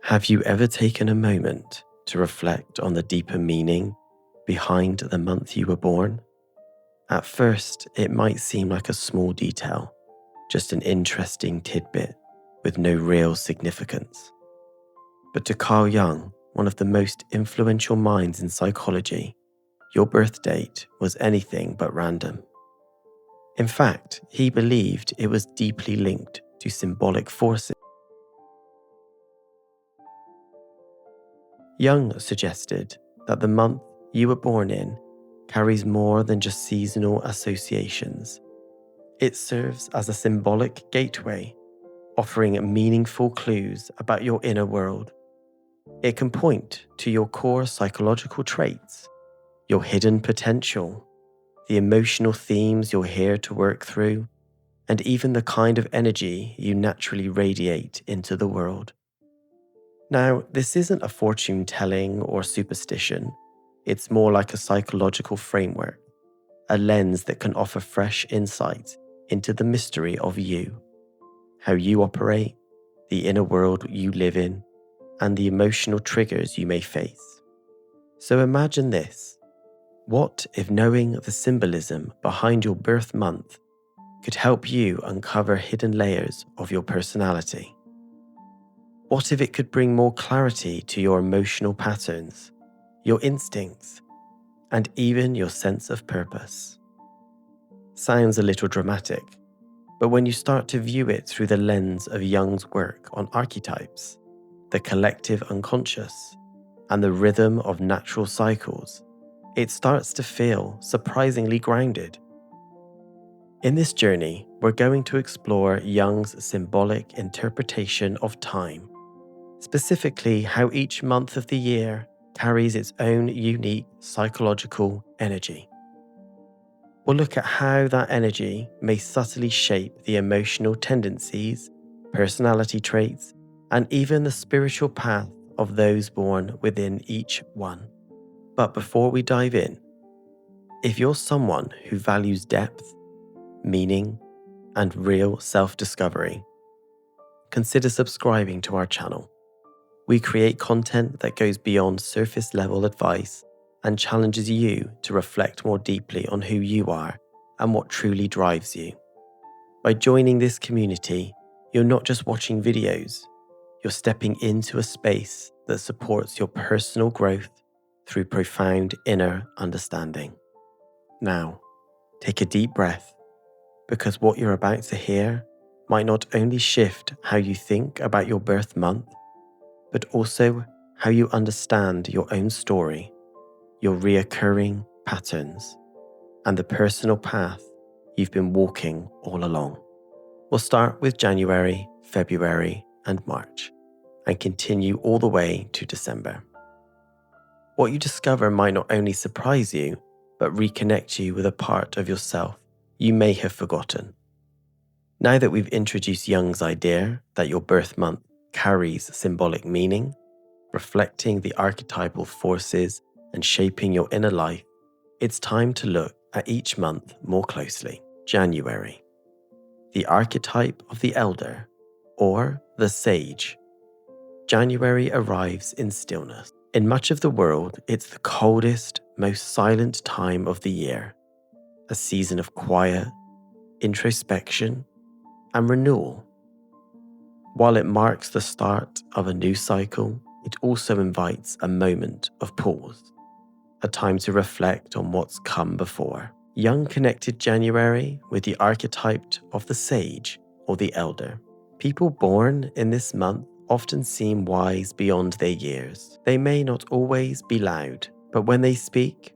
Have you ever taken a moment to reflect on the deeper meaning behind the month you were born? At first, it might seem like a small detail, just an interesting tidbit with no real significance. But to Carl Jung, one of the most influential minds in psychology, your birth date was anything but random. In fact, he believed it was deeply linked to symbolic forces. Jung suggested that the month you were born in carries more than just seasonal associations. It serves as a symbolic gateway, offering meaningful clues about your inner world. It can point to your core psychological traits, your hidden potential, the emotional themes you're here to work through, and even the kind of energy you naturally radiate into the world. Now, this isn't a fortune telling or superstition. It's more like a psychological framework, a lens that can offer fresh insight into the mystery of you, how you operate, the inner world you live in, and the emotional triggers you may face. So imagine this. What if knowing the symbolism behind your birth month could help you uncover hidden layers of your personality? What if it could bring more clarity to your emotional patterns, your instincts, and even your sense of purpose? Sounds a little dramatic, but when you start to view it through the lens of Jung's work on archetypes, the collective unconscious, and the rhythm of natural cycles, it starts to feel surprisingly grounded. In this journey, we're going to explore Jung's symbolic interpretation of time, specifically how each month of the year carries its own unique psychological energy. We'll look at how that energy may subtly shape the emotional tendencies, personality traits, and even the spiritual path of those born within each one. But before we dive in, if you're someone who values depth, meaning, and real self-discovery, consider subscribing to our channel. We create content that goes beyond surface-level advice and challenges you to reflect more deeply on who you are and what truly drives you. By joining this community, you're not just watching videos, you're stepping into a space that supports your personal growth through profound inner understanding. Now, take a deep breath, because what you're about to hear might not only shift how you think about your birth month, but also how you understand your own story, your reoccurring patterns, and the personal path you've been walking all along. We'll start with January, February, and March, and continue all the way to December. What you discover might not only surprise you, but reconnect you with a part of yourself you may have forgotten. Now that we've introduced Jung's idea that your birth month carries symbolic meaning, reflecting the archetypal forces and shaping your inner life, it's time to look at each month more closely. January. The archetype of the elder, or the sage. January arrives in stillness. In much of the world, it's the coldest, most silent time of the year, a season of quiet, introspection, and renewal. While it marks the start of a new cycle, it also invites a moment of pause, a time to reflect on what's come before. Jung connected January with the archetype of the sage or the elder. People born in this month often seem wise beyond their years. They may not always be loud, but when they speak,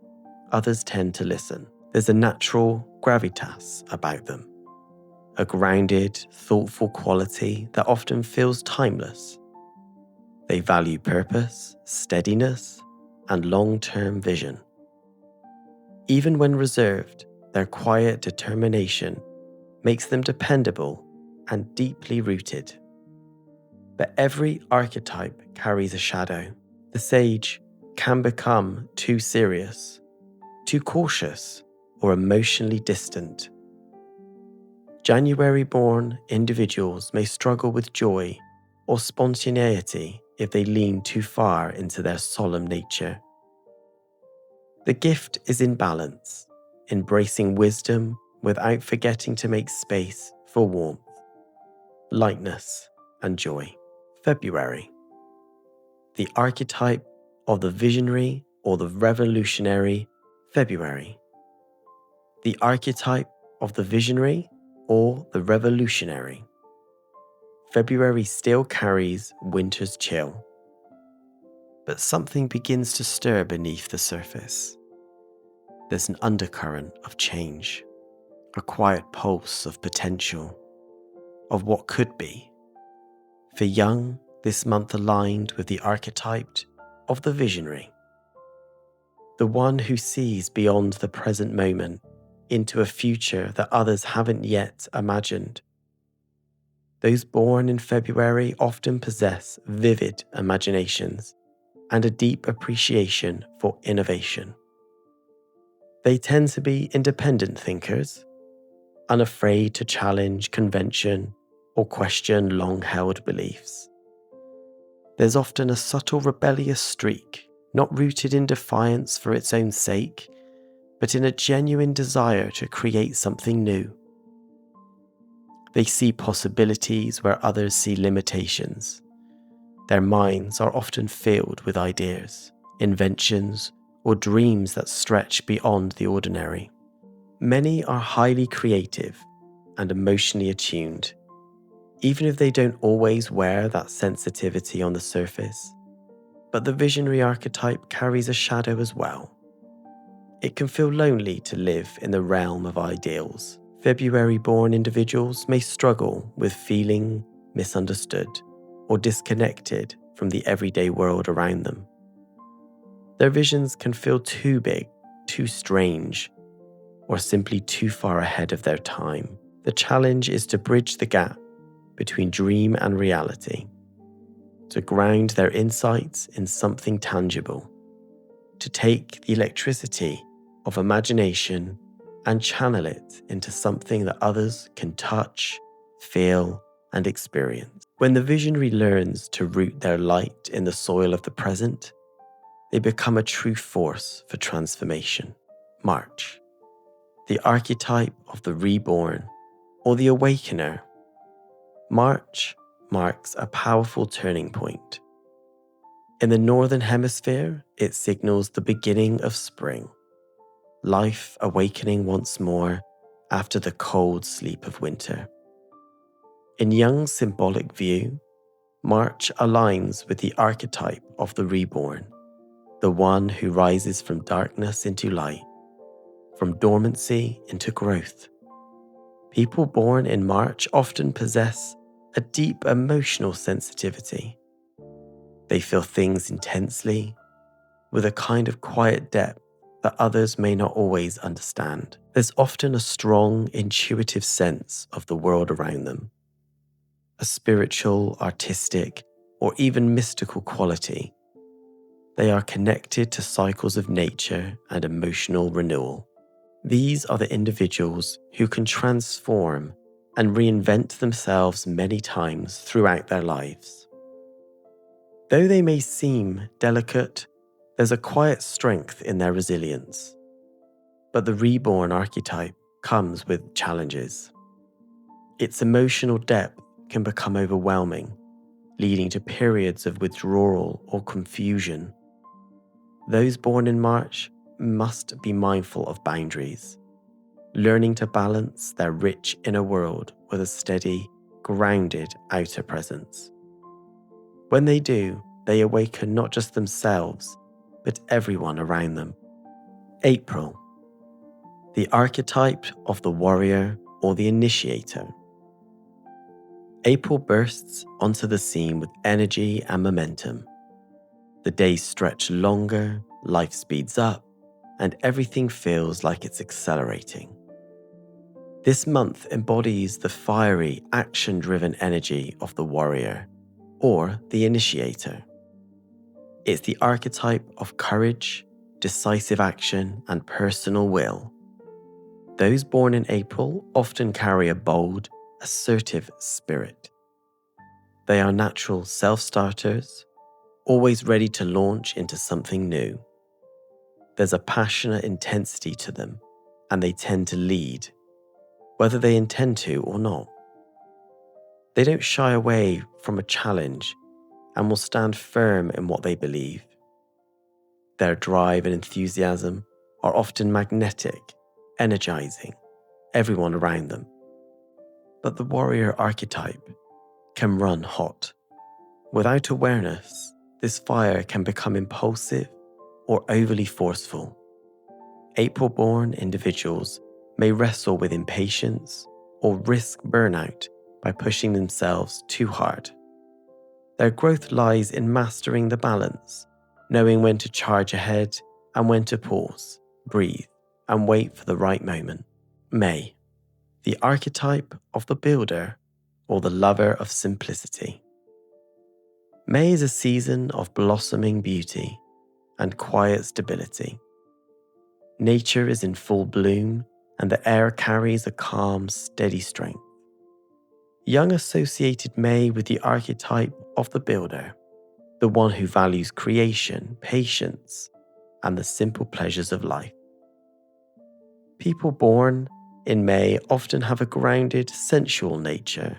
others tend to listen. There's a natural gravitas about them, a grounded, thoughtful quality that often feels timeless. They value purpose, steadiness, and long-term vision. Even when reserved, their quiet determination makes them dependable and deeply rooted. But every archetype carries a shadow. The sage can become too serious, too cautious, or emotionally distant. January-born individuals may struggle with joy or spontaneity if they lean too far into their solemn nature. The gift is in balance, embracing wisdom without forgetting to make space for warmth, lightness, and joy. February. The archetype of the visionary or the revolutionary. February. The archetype of the visionary or the revolutionary. February still carries winter's chill, but something begins to stir beneath the surface. There's an undercurrent of change, a quiet pulse of potential, of what could be. For Jung, this month aligned with the archetype of the visionary, the one who sees beyond the present moment into a future that others haven't yet imagined. Those born in February often possess vivid imaginations and a deep appreciation for innovation. They tend to be independent thinkers, unafraid to challenge convention or question long-held beliefs. There's often a subtle rebellious streak, not rooted in defiance for its own sake, but in a genuine desire to create something new. They see possibilities where others see limitations. Their minds are often filled with ideas, inventions, or dreams that stretch beyond the ordinary. Many are highly creative and emotionally attuned, even if they don't always wear that sensitivity on the surface. But the visionary archetype carries a shadow as well. It can feel lonely to live in the realm of ideals. February-born individuals may struggle with feeling misunderstood or disconnected from the everyday world around them. Their visions can feel too big, too strange, or simply too far ahead of their time. The challenge is to bridge the gap between dream and reality, to ground their insights in something tangible, to take the electricity of imagination and channel it into something that others can touch, feel, and experience. When the visionary learns to root their light in the soil of the present, they become a true force for transformation. March. The archetype of the reborn or the awakener. March marks a powerful turning point. In the Northern Hemisphere, it signals the beginning of spring, life awakening once more after the cold sleep of winter. In Jung's symbolic view, March aligns with the archetype of the reborn, the one who rises from darkness into light, from dormancy into growth. People born in March often possess a deep emotional sensitivity. They feel things intensely, with a kind of quiet depth that others may not always understand. There's often a strong, intuitive sense of the world around them, a spiritual, artistic, or even mystical quality. They are connected to cycles of nature and emotional renewal. These are the individuals who can transform and reinvent themselves many times throughout their lives. Though they may seem delicate, there's a quiet strength in their resilience. But the reborn archetype comes with challenges. Its emotional depth can become overwhelming, leading to periods of withdrawal or confusion. Those born in March must be mindful of boundaries, learning to balance their rich inner world with a steady, grounded outer presence. When they do, they awaken not just themselves, but everyone around them. April. The archetype of the warrior or the initiator. April bursts onto the scene with energy and momentum. The days stretch longer, life speeds up, and everything feels like it's accelerating. This month embodies the fiery, action-driven energy of the warrior, or the initiator. It's the archetype of courage, decisive action, and personal will. Those born in April often carry a bold, assertive spirit. They are natural self-starters, always ready to launch into something new. There's a passionate intensity to them, and they tend to lead, whether they intend to or not. They don't shy away from a challenge and will stand firm in what they believe. Their drive and enthusiasm are often magnetic, energizing everyone around them. But the warrior archetype can run hot. Without awareness, this fire can become impulsive or overly forceful. April-born individuals may wrestle with impatience or risk burnout by pushing themselves too hard. Their growth lies in mastering the balance, knowing when to charge ahead and when to pause, breathe, and wait for the right moment. May, the archetype of the builder or the lover of simplicity. May is a season of blossoming beauty and quiet stability. Nature is in full bloom and the air carries a calm, steady strength. Jung associated May with the archetype of the builder, the one who values creation, patience, and the simple pleasures of life. People born in May often have a grounded, sensual nature.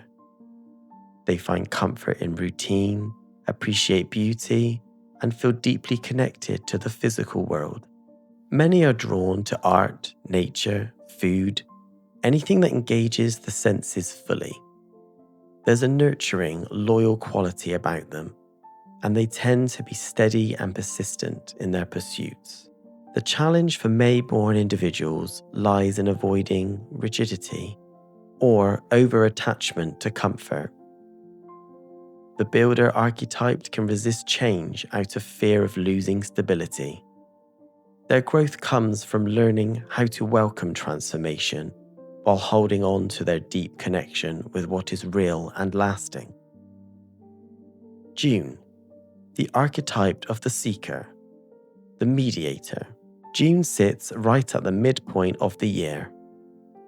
They find comfort in routine, appreciate beauty, and feel deeply connected to the physical world. Many are drawn to art, nature, food, anything that engages the senses fully. There's a nurturing, loyal quality about them, and they tend to be steady and persistent in their pursuits. The challenge for May-born individuals lies in avoiding rigidity or over-attachment to comfort. The builder archetype can resist change out of fear of losing stability. Their growth comes from learning how to welcome transformation while holding on to their deep connection with what is real and lasting. June, the archetype of the seeker, the mediator. June sits right at the midpoint of the year,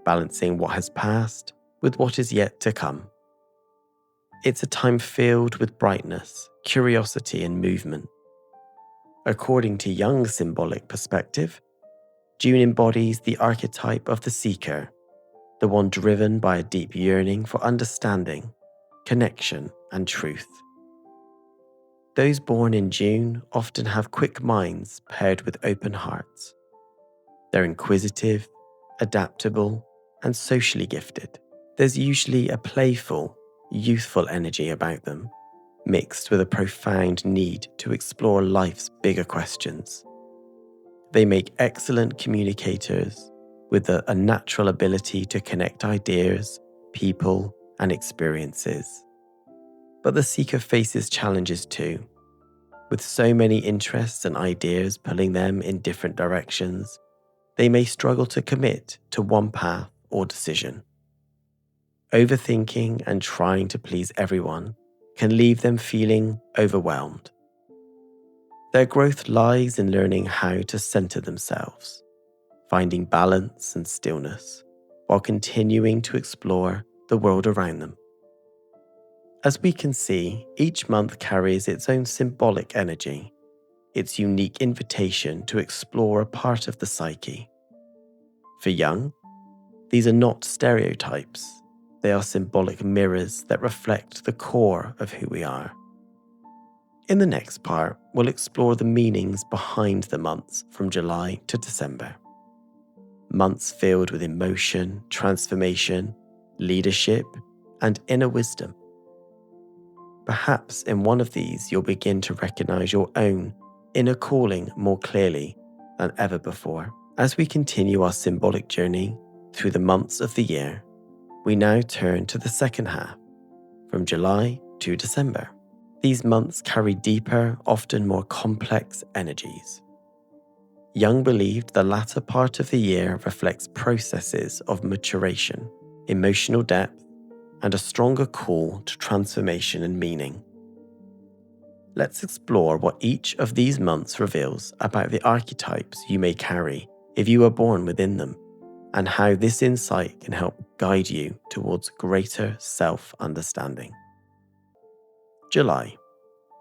balancing what has passed with what is yet to come. It's a time filled with brightness, curiosity, and movement. According to Jung's symbolic perspective, June embodies the archetype of the seeker, the one driven by a deep yearning for understanding, connection, and truth. Those born in June often have quick minds paired with open hearts. They're inquisitive, adaptable, and socially gifted. There's usually a playful, youthful energy about them, mixed with a profound need to explore life's bigger questions. They make excellent communicators with a natural ability to connect ideas, people, and experiences. But the seeker faces challenges too. With so many interests and ideas pulling them in different directions, they may struggle to commit to one path or decision. Overthinking and trying to please everyone can leave them feeling overwhelmed. Their growth lies in learning how to center themselves, finding balance and stillness, while continuing to explore the world around them. As we can see, each month carries its own symbolic energy, its unique invitation to explore a part of the psyche. For Jung, these are not stereotypes, they are symbolic mirrors that reflect the core of who we are. In the next part, we'll explore the meanings behind the months from July to December. Months filled with emotion, transformation, leadership, and inner wisdom. Perhaps in one of these you'll begin to recognize your own inner calling more clearly than ever before. As we continue our symbolic journey through the months of the year, we now turn to the second half, from July to December. These months carry deeper, often more complex energies. Jung believed the latter part of the year reflects processes of maturation, emotional depth, and a stronger call to transformation and meaning. Let's explore what each of these months reveals about the archetypes you may carry if you are born within them, and how this insight can help guide you towards greater self-understanding. July,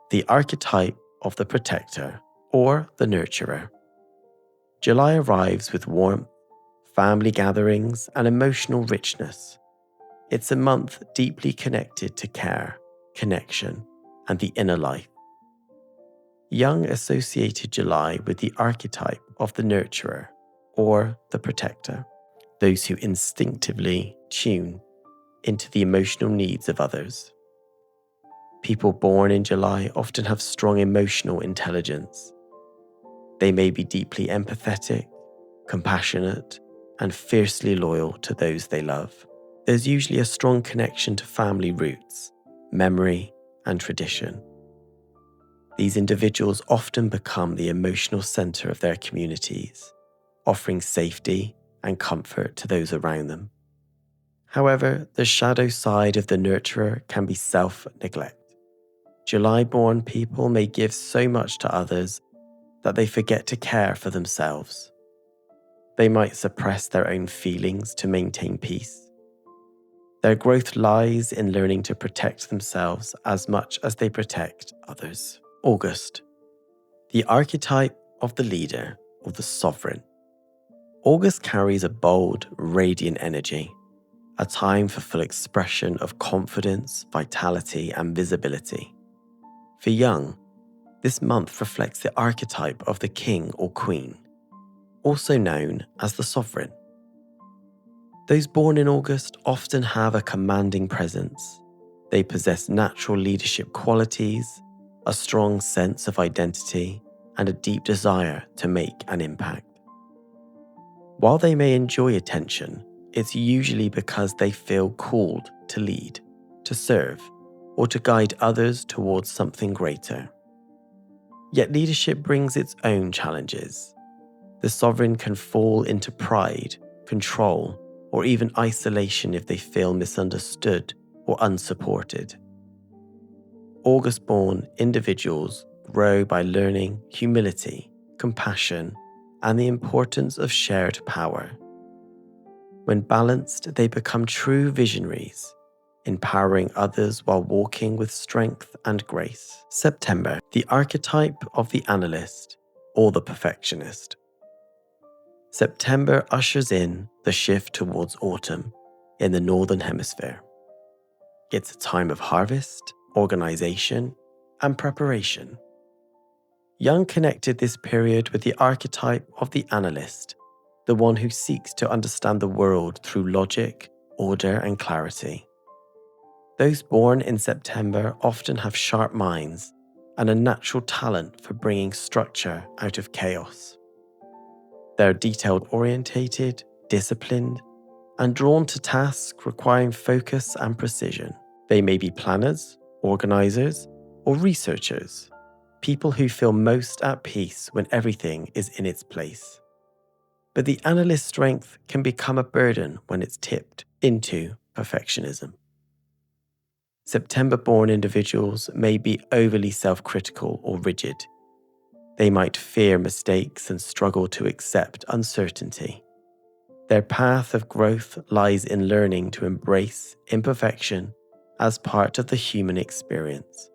the archetype of the protector or the nurturer. July arrives with warmth, family gatherings, and emotional richness. It's a month deeply connected to care, connection, and the inner life. Jung associated July with the archetype of the nurturer or the protector, those who instinctively tune into the emotional needs of others. People born in July often have strong emotional intelligence. They may be deeply empathetic, compassionate, and fiercely loyal to those they love. There's usually a strong connection to family roots, memory, and tradition. These individuals often become the emotional center of their communities, offering safety and comfort to those around them. However, the shadow side of the nurturer can be self-neglect. July-born people may give so much to others that they forget to care for themselves. They might suppress their own feelings to maintain peace. Their growth lies in learning to protect themselves as much as they protect others. August, the archetype of the leader or the sovereign. August carries a bold, radiant energy, a time for full expression of confidence, vitality, and visibility. For Jung, this month reflects the archetype of the king or queen, also known as the sovereign. Those born in August often have a commanding presence. They possess natural leadership qualities, a strong sense of identity, and a deep desire to make an impact. While they may enjoy attention, it's usually because they feel called to lead, to serve, or to guide others towards something greater. Yet leadership brings its own challenges. The sovereign can fall into pride, control, or even isolation if they feel misunderstood or unsupported. August-born individuals grow by learning humility, compassion, and the importance of shared power. When balanced, they become true visionaries, empowering others while walking with strength and grace. September, the archetype of the analyst or the perfectionist. September ushers in the shift towards autumn in the Northern Hemisphere. It's a time of harvest, organization, and preparation. Jung connected this period with the archetype of the analyst, the one who seeks to understand the world through logic, order, and clarity. Those born in September often have sharp minds and a natural talent for bringing structure out of chaos. They're detail-orientated, disciplined, and drawn to tasks requiring focus and precision. They may be planners, organizers, or researchers, people who feel most at peace when everything is in its place. But the analyst's strength can become a burden when it's tipped into perfectionism. September-born individuals may be overly self-critical or rigid. They might fear mistakes and struggle to accept uncertainty. Their path of growth lies in learning to embrace imperfection as part of the human experience,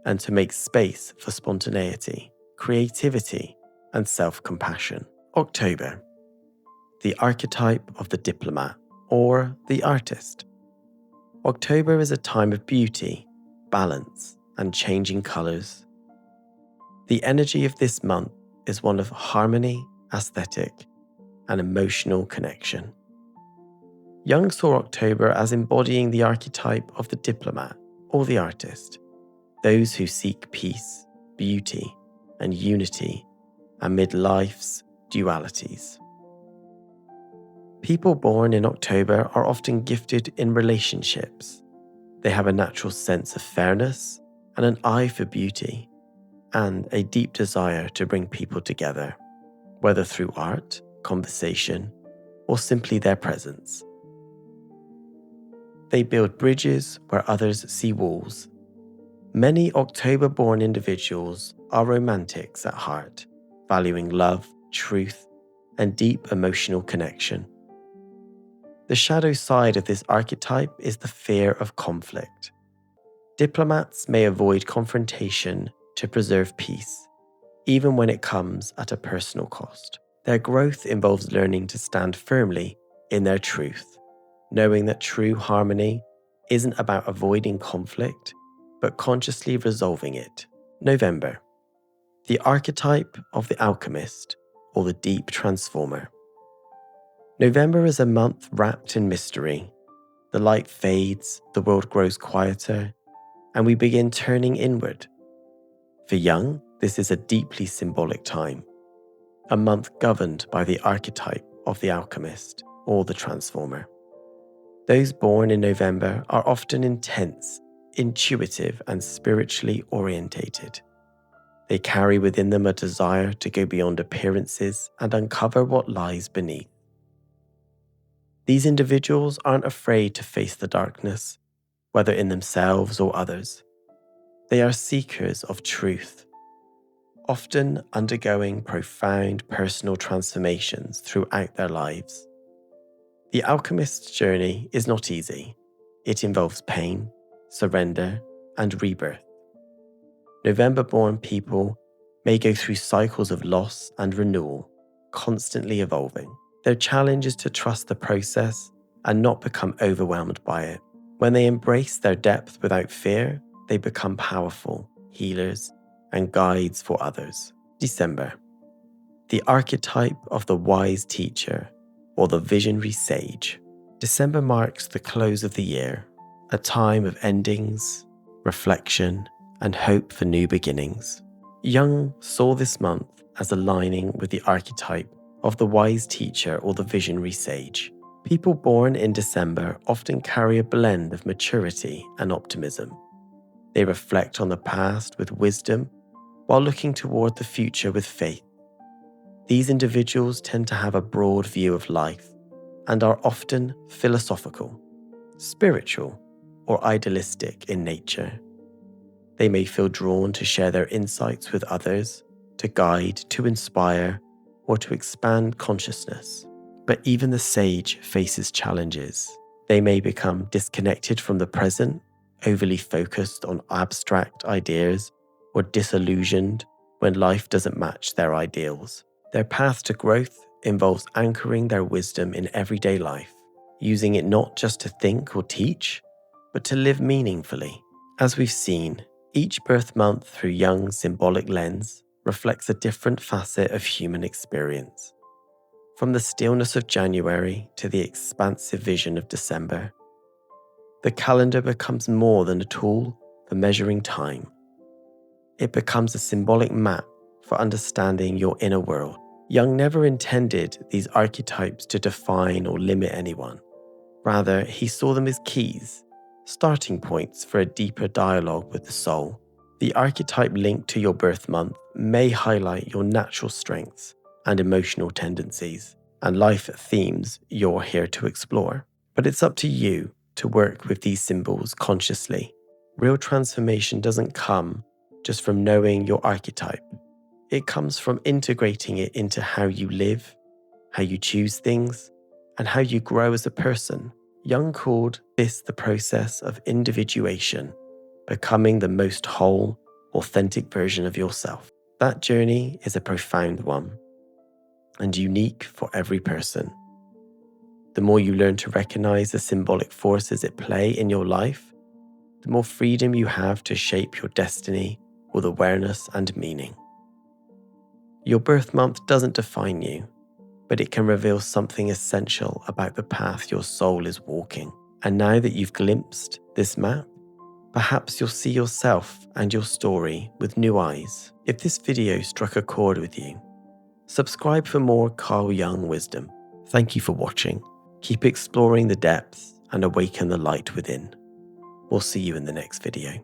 and to make space for spontaneity, creativity, and self-compassion. October, the archetype of the diplomat or the artist. October is a time of beauty, balance, and changing colors. The energy of this month is one of harmony, aesthetic, and emotional connection. Jung saw October as embodying the archetype of the diplomat or the artist, those who seek peace, beauty, and unity amid life's dualities. People born in October are often gifted in relationships. They have a natural sense of fairness and an eye for beauty, and a deep desire to bring people together, whether through art, conversation, or simply their presence. They build bridges where others see walls. Many October-born individuals are romantics at heart, valuing love, truth, and deep emotional connection. The shadow side of this archetype is the fear of conflict. Diplomats may avoid confrontation to preserve peace, even when it comes at a personal cost. Their growth involves learning to stand firmly in their truth, knowing that true harmony isn't about avoiding conflict, but consciously resolving it. November. The archetype of the alchemist, or the deep transformer. November is a month wrapped in mystery. The light fades, the world grows quieter, and we begin turning inward. For Jung, this is a deeply symbolic time, a month governed by the archetype of the alchemist, or the transformer. Those born in November are often intense, intuitive, and spiritually orientated. They carry within them a desire to go beyond appearances and uncover what lies beneath. These individuals aren't afraid to face the darkness, whether in themselves or others. They are seekers of truth, often undergoing profound personal transformations throughout their lives. The alchemist's journey is not easy. It involves pain, surrender, and rebirth. November-born people may go through cycles of loss and renewal, constantly evolving. Their challenge is to trust the process and not become overwhelmed by it. When they embrace their depth without fear, they become powerful healers and guides for others. December. The archetype of the wise teacher, or the visionary sage. December marks the close of the year, a time of endings, reflection, and hope for new beginnings. Jung saw this month as aligning with the archetype of the wise teacher or the visionary sage. People born in December often carry a blend of maturity and optimism. They reflect on the past with wisdom while looking toward the future with faith. These individuals tend to have a broad view of life and are often philosophical, spiritual, or idealistic in nature. They may feel drawn to share their insights with others, to guide, to inspire, or to expand consciousness. But even the sage faces challenges. They may become disconnected from the present, overly focused on abstract ideas, or disillusioned when life doesn't match their ideals. Their path to growth involves anchoring their wisdom in everyday life, using it not just to think or teach, but to live meaningfully. As we've seen, each birth month through Jung's symbolic lens reflects a different facet of human experience. From the stillness of January to the expansive vision of December, the calendar becomes more than a tool for measuring time. It becomes a symbolic map for understanding your inner world. Jung never intended these archetypes to define or limit anyone. Rather, he saw them as keys, starting points for a deeper dialogue with the soul. The archetype linked to your birth month may highlight your natural strengths and emotional tendencies, and life themes you're here to explore. But it's up to you to work with these symbols consciously. Real transformation doesn't come just from knowing your archetype. It comes from integrating it into how you live, how you choose things, and how you grow as a person. Jung called this the process of individuation, becoming the most whole, authentic version of yourself. That journey is a profound one, and unique for every person. The more you learn to recognize the symbolic forces at play in your life, the more freedom you have to shape your destiny with awareness and meaning. Your birth month doesn't define you, but it can reveal something essential about the path your soul is walking. And now that you've glimpsed this map, perhaps you'll see yourself and your story with new eyes. If this video struck a chord with you, subscribe for more Carl Jung wisdom. Thank you for watching. Keep exploring the depths and awaken the light within. We'll see you in the next video.